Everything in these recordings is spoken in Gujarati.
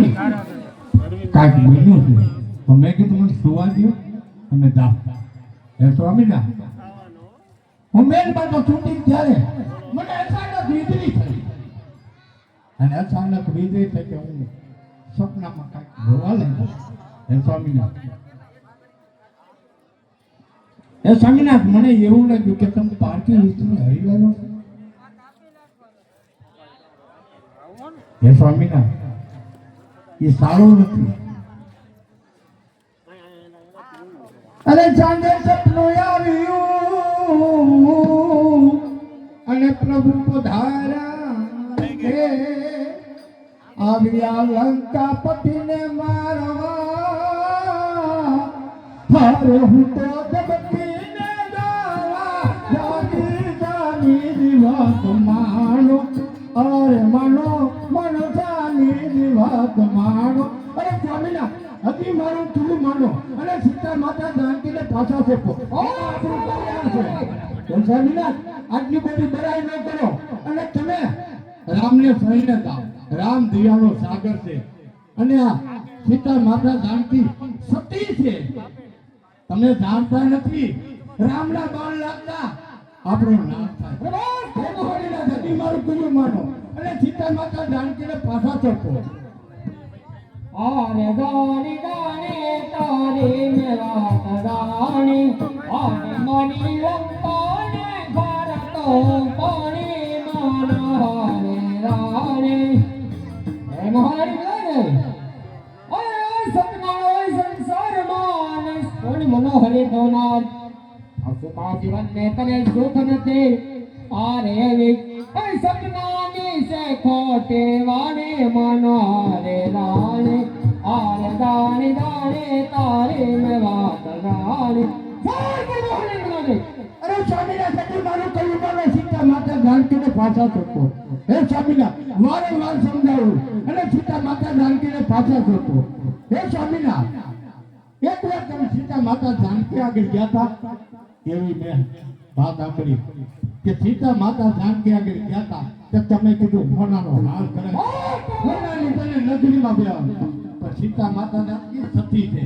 નથી કાંઈક બન્યું છે તો મેં કીધું મને સુવા દો અને જાઓ હે સ્વામીના હું મેલમાં તો છૂટી ત્યારે મને અચાનક વીજળી થઈ અને અચાનક વીજળી થઈ કે હું સપનામાં કાંઈક જોવા લાગ્યો હે સ્વામીનાથ હે સ્વામીનાથ મને એવું લાગ્યું કે તમે પારકી વિષ્ણુ હરિવાયો હે સ્વામીનાથ એ સારું નથી અરે ચાંદે સપનું આવ્યું અને પ્રભુ પધારા હે આવ્યા લંકાપતિને મારવા હારે હું તો જગતીને ગાવા જાગી જાની દિવાત માનો અરે માનો મન જાની દિવાત માનો અરે સ્વામીના હજી મારું તું માનો અને સીતા માતા જાનકીને પાછા ફેંકો આપણું કલ્યાણ છે સ્વામીના આટલી બધી બરાઈ ન કરો અને તમે રામને સહીને જાઓ રામ દયાનો સાગર છે અને આ સીતા માતા જાનકી સતી છે તમે જાણતા નથી રામના બાણ લાગતા આપણો નાશ થાય ભગવાનના જતી મારું કયું માનો અને સીતા માતા જાનકીને પાછા ફેંકો આરે ગાણી ગાણી તારી મેરા ગાણી આરે મની લંકાને ભારતો પાણી મારે રાણી હે મહારી ગાને ઓય સતના ઓય સંસાર માન કોણ મનોહરે દોનાર અસુમા જીવન ને તને સુખ નથી આરે વિક ઓય સતનાની સે ખોટે વાને મનોહરે રાણી આરે દાણી દાણી તારી મે વાત રાણી અરે સ્વામીના સતી મારું કયું બોલે સીતા માતા જાનકીને પાછા ફેંકો હે સ્વામીના વારંવાર સમજાવું અને સીતા માતા જાનકીને પાછા ફેંકો હે સ્વામીના એક વાર તમે સીતા માતા જાનકી આગળ ગયા હતા એવી મેં વાત સાંભળી કે સીતા માતા જાનકી આગળ ગયા હતા તો તમે કીધું સોનાનો હાર કરે સોનાની તને નગરીમાં બેવા પણ સીતા માતા જાનકી સતી છે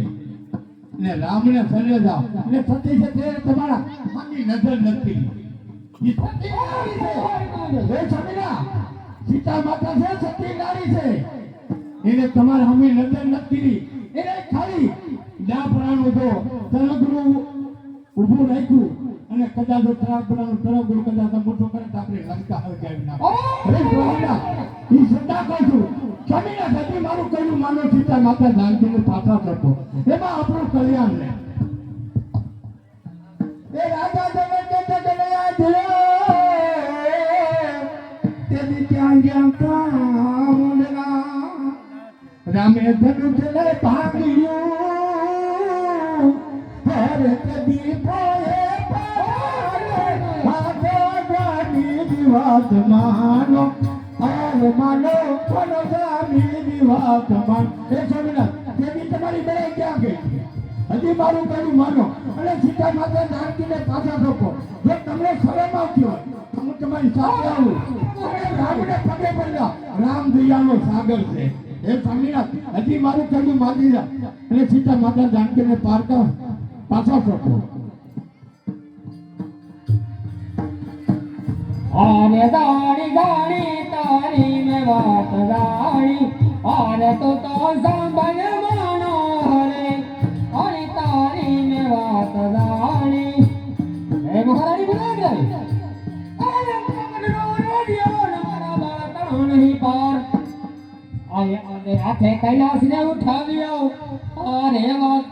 ને રામને સરે જાઓ ને સતી છે તે તમારા માની નજર નથી એ સતી નારી છે હે સ્વામીના સીતા માતા છે સતી નારી છે એને તમારા સામે નજર નથી એને ખાલી ડાપરાનું જો તરગરું ઊભું રાખ્યું અને કદાચ તરગરું કદાચ મોટો કરે તો આપણે લંકા હળગાવી નાખો હે સ્વામીના ઈ સદા કહું છું સ્વામીના સતી મારું કયું માનો સીતા માતા જાનકીને પાછા ફેંકો એમાં આપણું કલ્યાણ ને એ રાજા જગત જગયા ધીરે તેદી ત્યાં ગયા કામના રામે ધનુષને ભાંગ્યું હરે કદી પોએ પાની દિવાત માનો હરે માનો પનજાની દિવાત માન એ સ્વામીના તેદી તમારી બળે ક્યાં ગઈ હજી મારું કયું માનો અને સીતા માતા જાનકીને પાછા ફેંકો જો તમને શરમ આવતી હોય તો હું તમારી સાથે આવું અને રામને પગે પડ્યા રામ દયાનો સાગર છે એ સ્વામીનાથ હજી મારું કયું માગી જા અને સીતા માતા જાનકીને પાછા ફેંકો આરે દાણી દાણી તારી મે વાત રાણી આરે તો સાંભળ માનો હરે આરે તારી મે વાત રાણી હે મહારાણી બોલાવે આરે મનનો રોડિયો મારા બાળા નહીં પાર આરે આરે હાથે કૈલાસને ઉઠાવ્યો આરે વાત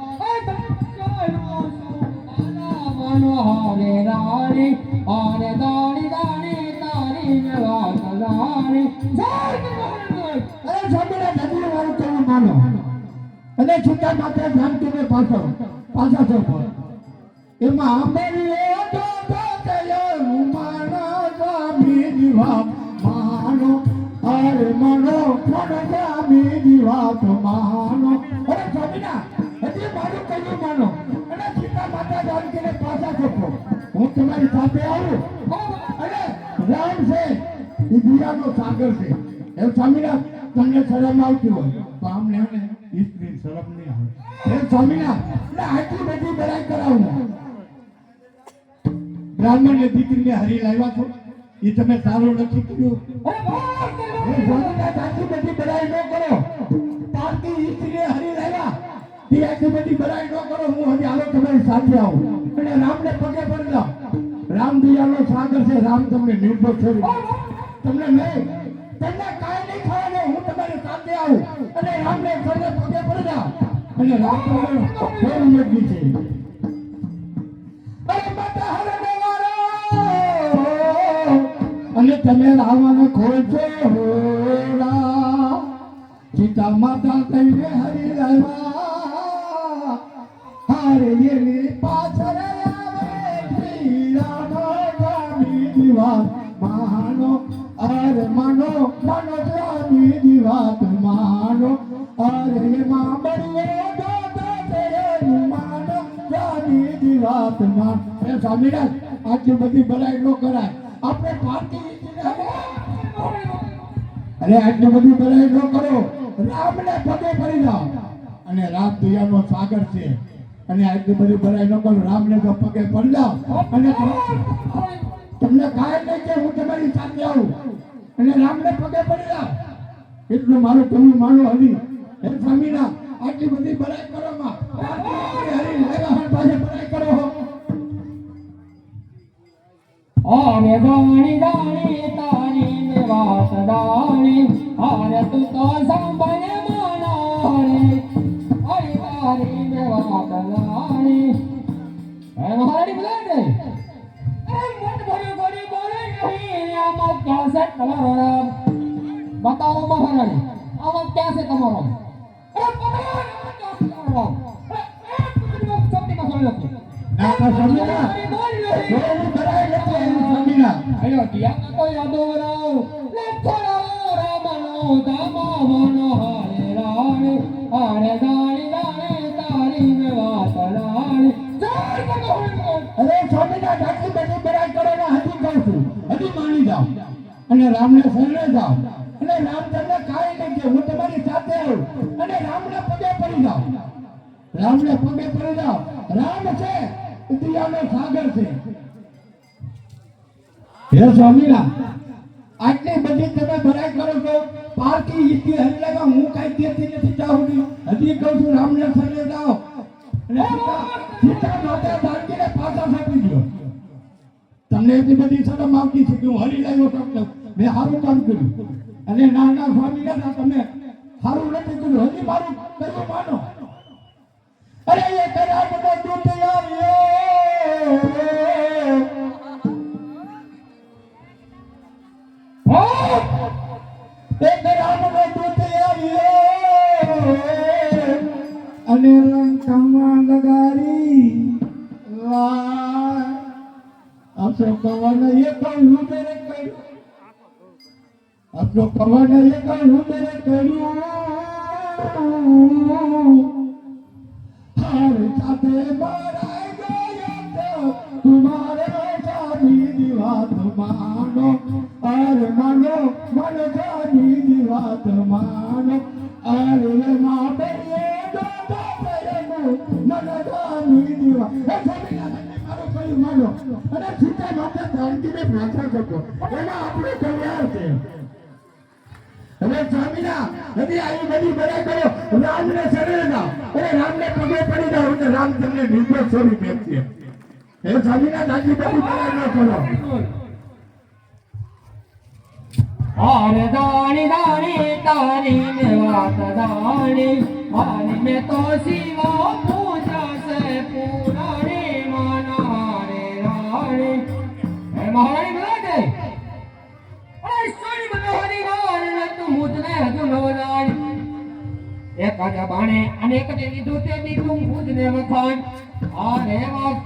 માનો હરે રાણી આરે દાણી દાણી તારી મે વાત રાણી અરે સ્વામીના નદી વાળું કયું માનો અને સીતા માતા જાનકીને પાછા ફેંકો એમાં અમારી તો માના સ્વામી દિવા માનો અરે મનો સ્વામી દિવા માનો અરે સ્વામીના હજી મારું કયું માનો અને સીતા માતા જાનકીને પાછા ફેંકો હું તમારી સાથે આવું અને રામ છે એ દિયાનો સાગર છે એ સ્વામીના તમને શરમ આવતી હોય તો આમને ને સ્ત્રી શરમ નહીં આવે. હે સ્વામિનારાયણ, આટલી બધી બડાઈ કરાવું બ્રાહ્મણ ને દીકરીને હરી લાવ્યા છો, એ તમે સારું નથી કર્યું. હે સ્વામિનારાયણ, આટલી બધી બડાઈ ન કરો. પારકી સ્ત્રીને હરી લાવ્યા, એ આટલી બધી બડાઈ ન કરો. હું હજી હાલો તમારી સાથે આવું અને રામને પગે પડી જાઉં. રામ દયાનો સાગર છે, રામ તમને નિર્ભર છોડી તમને નહીં, તમને કાંઈ નહીં થવાનું. હું તમારી સાથે આવું અને રામને સૌને પગે પડી જાઉં અને રામ તમારો ફેર ઉમેદવી છે. અરે માતા હરે દેવારો અને તમે રાવણ ખોલશો હોરા, સીતા માતા કહીને હરી લાવ્યા, હારે એની પાછળ માનો અરે માનો માનો સ્વામી જી વાત માનો, અરે માં બળીએ માનો સ્વામી જી વાત માનો. એ સ્વામિનારાયણ, આટલી બધી બડાઈ ન કરાય. આપણે પાર્ટી અરે આટલી બધી બડાઈ ન કરો. રામને પગે પડી જાઓ અને રામ દયાનો સાગર છે અને આટલી બધી બડાઈ ન કરો. રામને જો પગે પડી જાઓ અને તમને કાંઈ નહીં કે હું તમારી સાથે આવું અને રામને પગે પડી જાઓ, એટલું મારું તમે માનો. હરી હે સ્વામીના આટલી બધી બડાઈ કરો માં હરી લેવા પાસે બડાઈ કરો. આરે દાણી દાણી તારી ને વાત દાણી, આરે તું તો સાંભળે માના રે, અરે તારી ને વાત દાણી. હે મહારાણી બોલે ને, એ મન ભરી ભરી બોલે નહીં. આમાં ક્યાં છે તમારો નામ? બતાવો મહારાણી, આમાં ક્યાં છે તમારો? અરે બતાવો આમાં ક્યાં છે તમારો નામ? શબ્દમાં બોલી લખો. નાકા સ્વામીના કોઈ બડાઈ નથી. સ્વામીના અયો દિયા કોઈ અદોરાવ લખરાવ રામનો દામા મનો હારે રાણી, આરે દાણી દાણી તારી મે વાત રાણી. અરે સ્વામીના આટલી બધી બડાઈ કરો ને હજી કહું છું, હજી માની જાઓ અને રામને શરણે જાઓ અને રામ તમને કાંઈ નહીં કે હું તમારી સાથે આવું અને રામને પગે પડી જાઓ. રામને પગે પડી જાઓ. રામ છે દયાનો સાગર છે. હે સ્વામીના આટલી બધી તમે બડાઈ કરો છો. પારકી ઈતી હરી લગા હું કાંઈ કહેતી નથી જાઉં. હજી કહું છું રામને શરણે જાઓ અને સીતા માતા જાનકીને પાછા સોંપી દો. તમને એટલી બધી શરમ આવતી છે કે હું હરી લાવ્યો તમને મેં સારું કામ કર્યું અને નાના સ્વામીના તમે સારું નથી કર્યું. હજી મારું કર્યું માનો. અરે એ કરાટનો દૂત આવ્યો, એ કરાટનો દૂત આવ્યો અને લંકામાં લગાડી અશોક કવન એ કહ્યું મેરે કર્યું, અશોક કવન એ કહ્યું મેરે કર્યું, हारे साथे मराई गयो तो तुम्हारे स्वामी दी बात मानो, अरे मानो मानो स्वामी दी बात मानो, अरे मां बेये दो पेरनु मानो स्वामी दी बात. ए स्वामीनारायण मारो कोई मानो अरे सीता माता जानकीने प्रार्थना કરો એમાં આપણું કલ્યાણ છે. હવે સ્વામીના હજી આવી બધી બડાઈ કરો. રામને શરણે જાઓ અને રામને પગે પડી જાઓ એટલે રામ તમને નિર્ભર સ્વરૂપ આપશે. હે સ્વામીના આટલી બધી બડાઈ ન કરો. આરે દાણી દાણી તારી મે વાત દાણી, આરે મે તો શિવા પૂજા છે પુરાણી માના રે રાણી. હે મહારાણી બોલે છે, અરે સોની મનોહરી રાણી તું મુજને હજુ નો રાણી. એક જ બાણે અનેક ને લીધું તે દીધું મુજને વખાણ. આરે વાત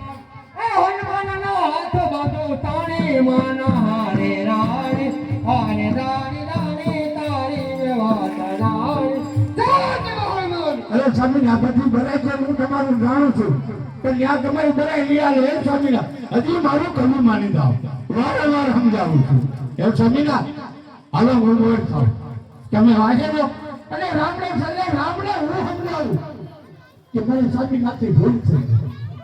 એ હનુમાનનો હાથ બાંધો તાણી માના હારે રાણી, આરે દાણી દાણી તારી મે વાત રાણી. અરે સ્વામીના બધી બડાઈ છે હું તમારું જાણું છું પણ ત્યાં તમારી બડાઈ લઈ આવે. હે સ્વામીના હજી મારું કરું માની જાઓ, વારંવાર સમજાવું છું. હે સ્વામીના હાલો હું મોડ થાવ તમે વાંચેલો અને રામને છેલ્લે રામને હું સમજાવું કે મારી સ્વામીનાથની ભૂલ છે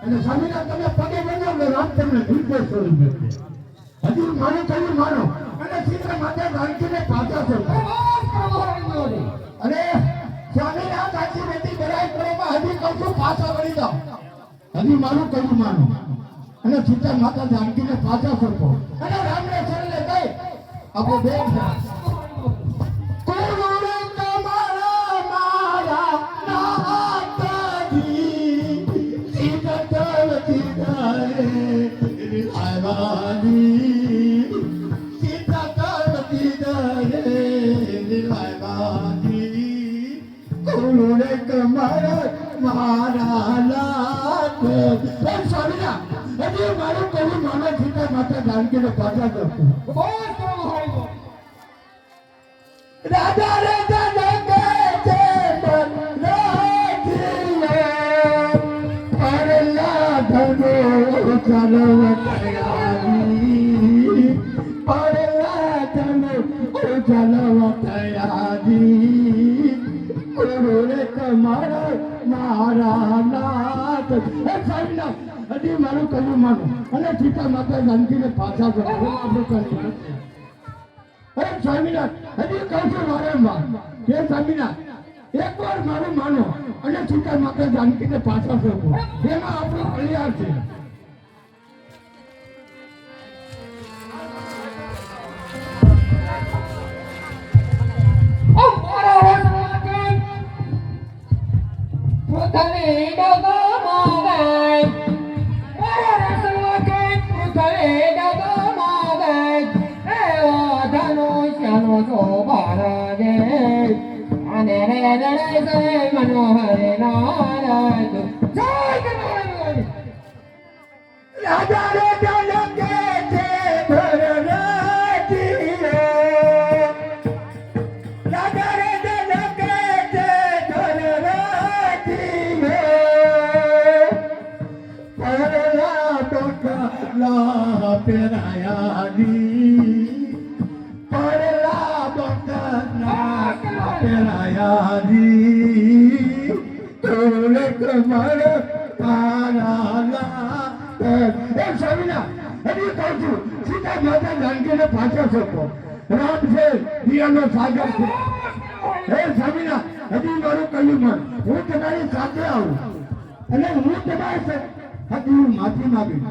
અને સ્વામીનાથ તમે પગે બનાવો રામ તમને નિર્દોષ છોડી દેશે. હજુ માનો થયું માનો અને સીધા માથે રાંધીને પાછા છો અને સ્વામીનાથ આખી બેટી બરાઈ કરવામાં હજી કહું છું પાછા વળી જાઓ. હજી મારું કહ્યું માનો અને સીતા માતા જાનકીને પાછા ફરકો અને રામને છેલ્લે ગઈ આપણે બે મારું કહ્યું માનો સીતા માતા જાનકીને પાછા કરતો રાજા રાજા જગે છે પરલા ધનો ચલવતયાજી પરલા ધનો ચલવતયાજી ગુરુ રે કમારા મારા નાથ હજી મારું કહ્યું માનો અને સીતા માતા જાનકીને પાછા કરો આપણે કરી અરે સ્વામીનાથ હજી કહું છું વારંવાર હે સ્વામીનાથ એકવાર મારું માનો અને સીતા માતા જાનકીને પાછા ફેરવો એમાં આપણું કલ્યાણ છે. મનોહર નારાજ રાજા રાજા લગે છે ભરરાજી રાજા રાજા લગે છે ભરરાજી પરલા ટોકલા પેરાયાજી પરલા ટોકલા પેરાયાજી તોલે કમર આલા એ સ્વામીનાથ હજી કહું છું સીતા માતા જાનકીને પાછા છોડો રામ છે દિયાનો સાગર છે. હે સ્વામીનાથ હજી મારું કહ્યું મન હું તમારી સાથે આવું અને હું તમારી હજી હું માફી માંગી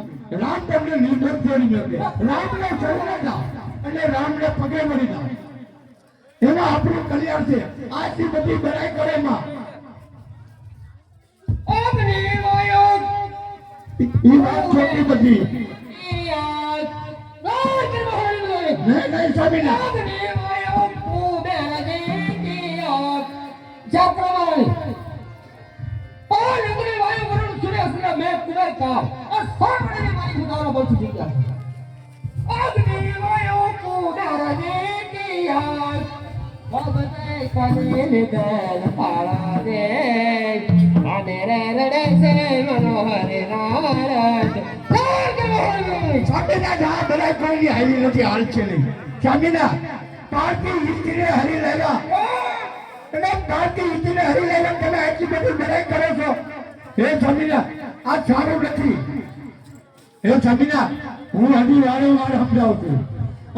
રામ તમને નિર્દોષ છોડી મૂકે રામને શરણે જાઓ અને રામને પગે મળી જાઓ એમાં આપણું કલ્યાણ છે. આટલી બધી બરાઈ કરે માં ઈ વાત છોટી બધી નહીં સ્વામીનાથ સ્વામીનાથ આ બધા કોઈ હારી નથી હાલ છે નહીં સ્વામીનાથ પાર્ટી હિસ્ટ્રી હરી લેલા અને પાર્ટી હિસ્ટ્રી હરી લેલા તમે આટલી બધી બરાઈ કરો છો. હે સ્વામીનાથ આ સારું નથી. હે સ્વામીનાથ હું હજી વારંવાર સમજાવું છું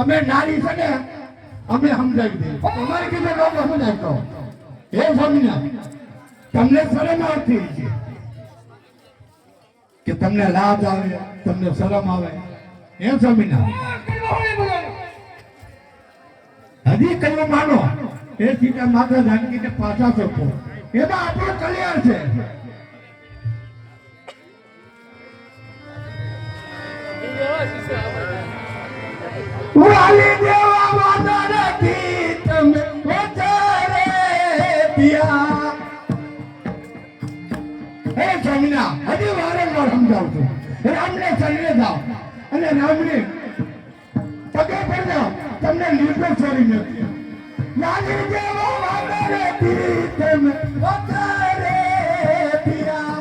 અમે નારી છે ને અમે સમજાવી દઈએ તમારે કીધું લોકો સમજાય કહો. હે સ્વામીનાથ તમને શરમ આવતી છે કે તમને લાજ આવે તમને શરમ આવે. હે સ્વામીનાથ હજી કયું માનો એ સીતા માતા જાનકીને પાછા સોંપો એમાં આપણું કલ્યાણ છે. વાલી દેવા માતા નથી તમે વધારે પિયા. હે સ્વામીનાથ હજી વારંવાર સમજાવું છું રામને શરણે જાઓ અને રામને પગે પર જાઓ તમને નિર્દોષ છોડી નથી. વાલી દેવા માતા નથી તમે વધારે પિયા.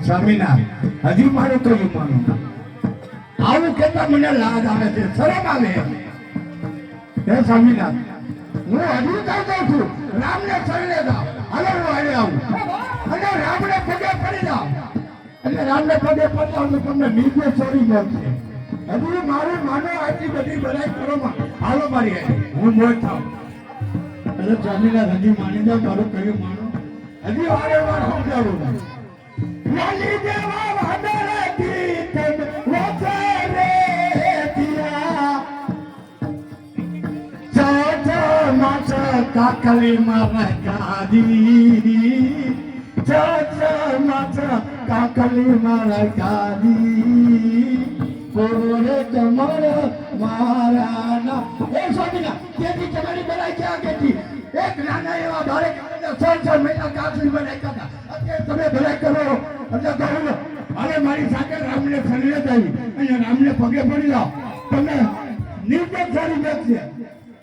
સ્વામીનાથ હજી મારું કહ્યું માનો આવું કેમ જોતા મને લાજ આવે છે, શરમ આવે. હે સ્વામિનાથ, હું હજુ કહી દઉં છું, રામને શરણે જાઓ. હાલો હું હારે આવું અને રામને પગે પડી જાઓ. એટલે રામને પગે પડી જાઓ તો તમને નીચે છોડી મળશે. હજુ મારું માનો આટલી બધી બધાઈ કરોમાં હાલો મારી હારે. હું મોજ થાઉં. એટલે સ્વામિનાથ હજી માની જાઓ, મારું કહ્યું માનો. હજી વારે વાર સમજાવું. લાલી દેવા વાદળે ગીત વસે રે દિયા. ચોથો માસ કાકલી મારા ગાદી. ચોથો માસ કાકલી મારા ગાદી. પોરે કમર મારા ના. એ સ્વામિનાથ, તેથી તમારી બનાઈ ક્યાં ગઈ? એક નાના એવા ભારે કારણે 6 મહિના કાકલી બનાઈ હતા. અત્યારે તમે ભલાઈ કરો એટલે કહું અરે મારી સાથે રામને શરણે આવી અને રામને પગે પડી જાઓ. તમને નિર્દેશ સારી બેસશે,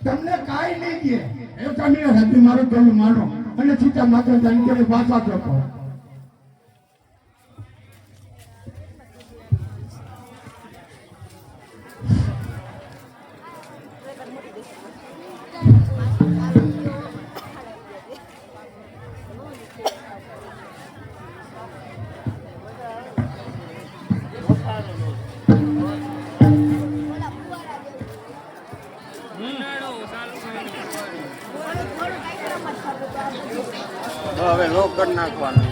તમને કાંઈ નહીં કહે. એ સ્વામિનાથ હજી મારું કહ્યું માનો અને સીતા માતા જાનકીને પાછા ચોપો. હવે લોક કરી નાખવાનું.